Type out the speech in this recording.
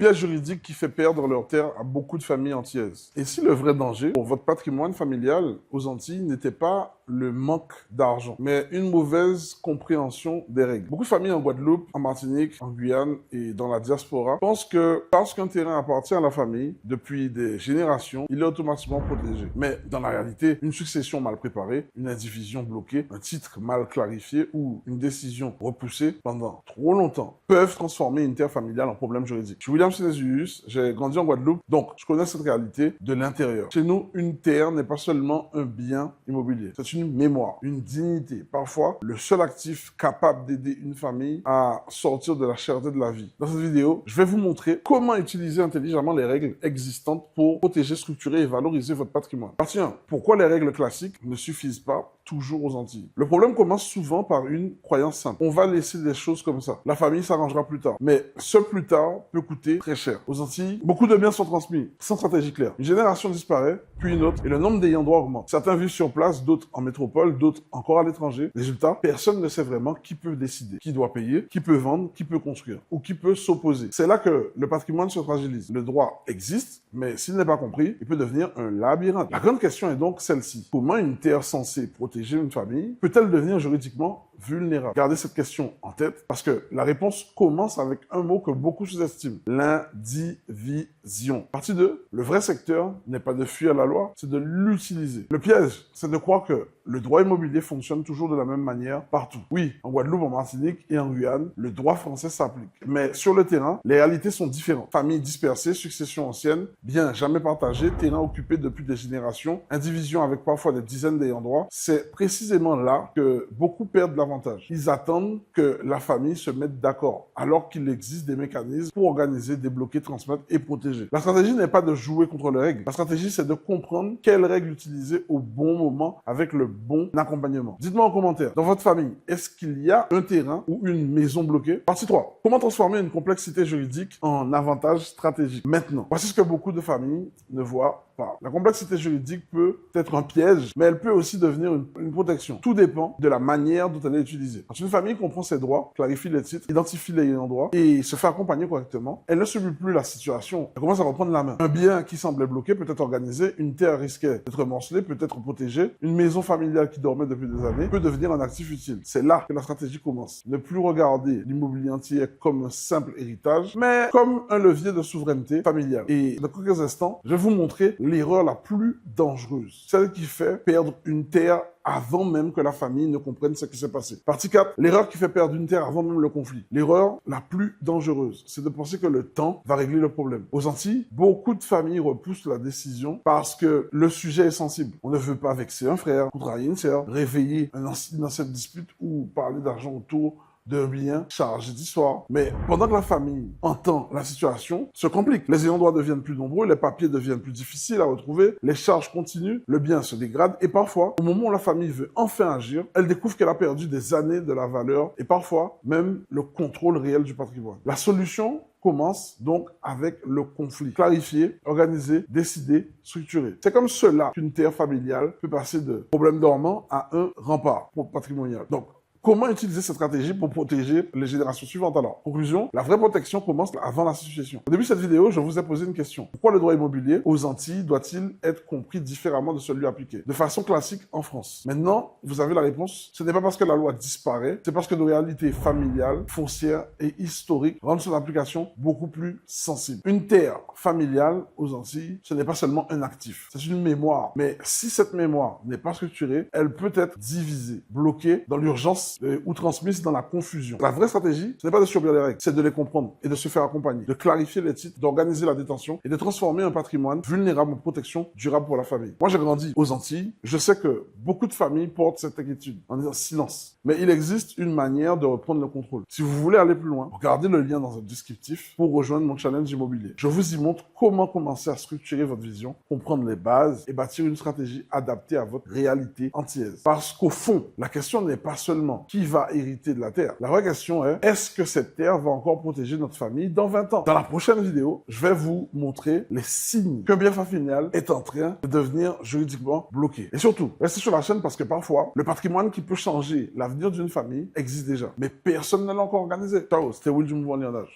piège juridique qui fait perdre leur terre à beaucoup de familles antillaises. Et si le vrai danger pour votre patrimoine familial aux Antilles n'était pas le manque d'argent, mais une mauvaise compréhension des règles. Beaucoup de familles en Guadeloupe, en Martinique, en Guyane et dans la diaspora pensent que parce qu'un terrain appartient à la famille depuis des générations, il est automatiquement protégé. Mais dans la réalité, une succession mal préparée, une indivision bloquée, un titre mal clarifié ou une décision repoussée pendant trop longtemps peuvent transformer une terre familiale en problème juridique. Je suis William Sinésius, j'ai grandi en Guadeloupe, donc je connais cette réalité de l'intérieur. Chez nous, une terre n'est pas seulement un bien immobilier, c'est une mémoire, une dignité, parfois le seul actif capable d'aider une famille à sortir de la cherté de la vie. Dans cette vidéo, je vais vous montrer comment utiliser intelligemment les règles existantes pour protéger, structurer et valoriser votre patrimoine. Partie 1. Pourquoi les règles classiques ne suffisent pas toujours aux Antilles? Le problème commence souvent par une croyance simple. On va laisser des choses comme ça. La famille s'arrangera plus tard. Mais ce plus tard peut coûter très cher. Aux Antilles, beaucoup de biens sont transmis sans stratégie claire. Une génération disparaît, puis une autre, et le nombre d'ayants droit augmente. Certains vivent sur place, d'autres en métropole, d'autres encore à l'étranger. Résultat, personne ne sait vraiment qui peut décider, qui doit payer, qui peut vendre, qui peut construire, ou qui peut s'opposer. C'est là que le patrimoine se fragilise. Le droit existe, mais s'il n'est pas compris, il peut devenir un labyrinthe. La grande question est donc celle-ci. Comment une terre censée protéger une famille peut-elle devenir juridiquement vulnérable? Gardez cette question en tête parce que la réponse commence avec un mot que beaucoup sous-estiment: l'indivision. Partie 2. Le vrai secteur n'est pas de fuir la loi, c'est de l'utiliser. Le piège, c'est de croire que le droit immobilier fonctionne toujours de la même manière partout. Oui, en Guadeloupe, en Martinique et en Guyane, le droit français s'applique. Mais sur le terrain, les réalités sont différentes. Familles dispersées, succession ancienne, biens jamais partagés, terrain occupé depuis des générations, indivision avec parfois des dizaines d'ayants droit. C'est précisément là que beaucoup perdent l'avantage. Ils attendent que la famille se mette d'accord, alors qu'il existe des mécanismes pour organiser, débloquer, transmettre et protéger. La stratégie n'est pas de jouer contre les règles. La stratégie, c'est de comprendre quelles règles utiliser au bon moment avec le bon accompagnement. Dites-moi en commentaire, dans votre famille, est-ce qu'il y a un terrain ou une maison bloquée? Partie 3. Comment transformer une complexité juridique en avantage stratégique? Maintenant, voici ce que beaucoup de familles ne voient pas. La complexité juridique peut être un piège, mais elle peut aussi devenir une protection. Tout dépend de la manière dont elle est utilisée. Quand une famille comprend ses droits, clarifie les titres, identifie les ayants droit et se fait accompagner correctement, elle ne subit plus la situation. Elle commence à reprendre la main. Un bien qui semblait bloqué peut être organisé, une terre risquait d'être morcelée, peut être protégée, une maison familiale qui dormait depuis des années peut devenir un actif utile. C'est là que la stratégie commence. Ne plus regarder l'immobilier entier comme un simple héritage, mais comme un levier de souveraineté familiale. Et dans quelques instants, je vais vous montrer l'erreur la plus dangereuse, celle qui fait perdre une terre avant même que la famille ne comprenne ce qui s'est passé. Partie 4, l'erreur qui fait perdre une terre avant même le conflit. L'erreur la plus dangereuse, c'est de penser que le temps va régler le problème. Aux Antilles, beaucoup de familles repoussent la décision parce que le sujet est sensible. On ne veut pas vexer un frère, contrarier une sœur, réveiller une ancienne dispute ou parler d'argent autour d'un bien chargé d'histoire. Mais pendant que la famille entend la situation, se complique. Les ayants droit deviennent plus nombreux, les papiers deviennent plus difficiles à retrouver, les charges continuent, le bien se dégrade et parfois, au moment où la famille veut enfin agir, elle découvre qu'elle a perdu des années de la valeur et parfois même le contrôle réel du patrimoine. La solution commence donc avec le conflit. Clarifier, organiser, décider, structurer. C'est comme cela qu'une terre familiale peut passer de problème dormant à un rempart patrimonial. Donc, comment utiliser cette stratégie pour protéger les générations suivantes? Alors, conclusion, la vraie protection commence avant la succession. Au début de cette vidéo, je vous ai posé une question. Pourquoi le droit immobilier aux Antilles doit-il être compris différemment de celui appliqué de façon classique en France? Maintenant, vous avez la réponse. Ce n'est pas parce que la loi disparaît, c'est parce que nos réalités familiales, foncières et historiques rendent son application beaucoup plus sensible. Une terre familiale aux Antilles, ce n'est pas seulement un actif, c'est une mémoire. Mais si cette mémoire n'est pas structurée, elle peut être divisée, bloquée dans l'urgence ou transmises dans la confusion. La vraie stratégie, ce n'est pas de subir les règles, c'est de les comprendre et de se faire accompagner, de clarifier les titres, d'organiser la détention et de transformer un patrimoine vulnérable en protection durable pour la famille. Moi, j'ai grandi aux Antilles. Je sais que beaucoup de familles portent cette inquiétude en disant silence. Mais il existe une manière de reprendre le contrôle. Si vous voulez aller plus loin, regardez le lien dans un descriptif pour rejoindre mon challenge immobilier. Je vous y montre comment commencer à structurer votre vision, comprendre les bases et bâtir une stratégie adaptée à votre réalité antillaise. Parce qu'au fond, la question n'est pas seulement qui va hériter de la terre. La vraie question est, est-ce que cette terre va encore protéger notre famille dans 20 ans? Dans la prochaine vidéo, je vais vous montrer les signes qu'un bien familial est en train de devenir juridiquement bloqué. Et surtout, restez sur la chaîne parce que parfois, le patrimoine qui peut changer l'avenir d'une famille existe déjà. Mais personne ne l'a encore organisé. Ciao, c'était Will du Mouvement Lionnage.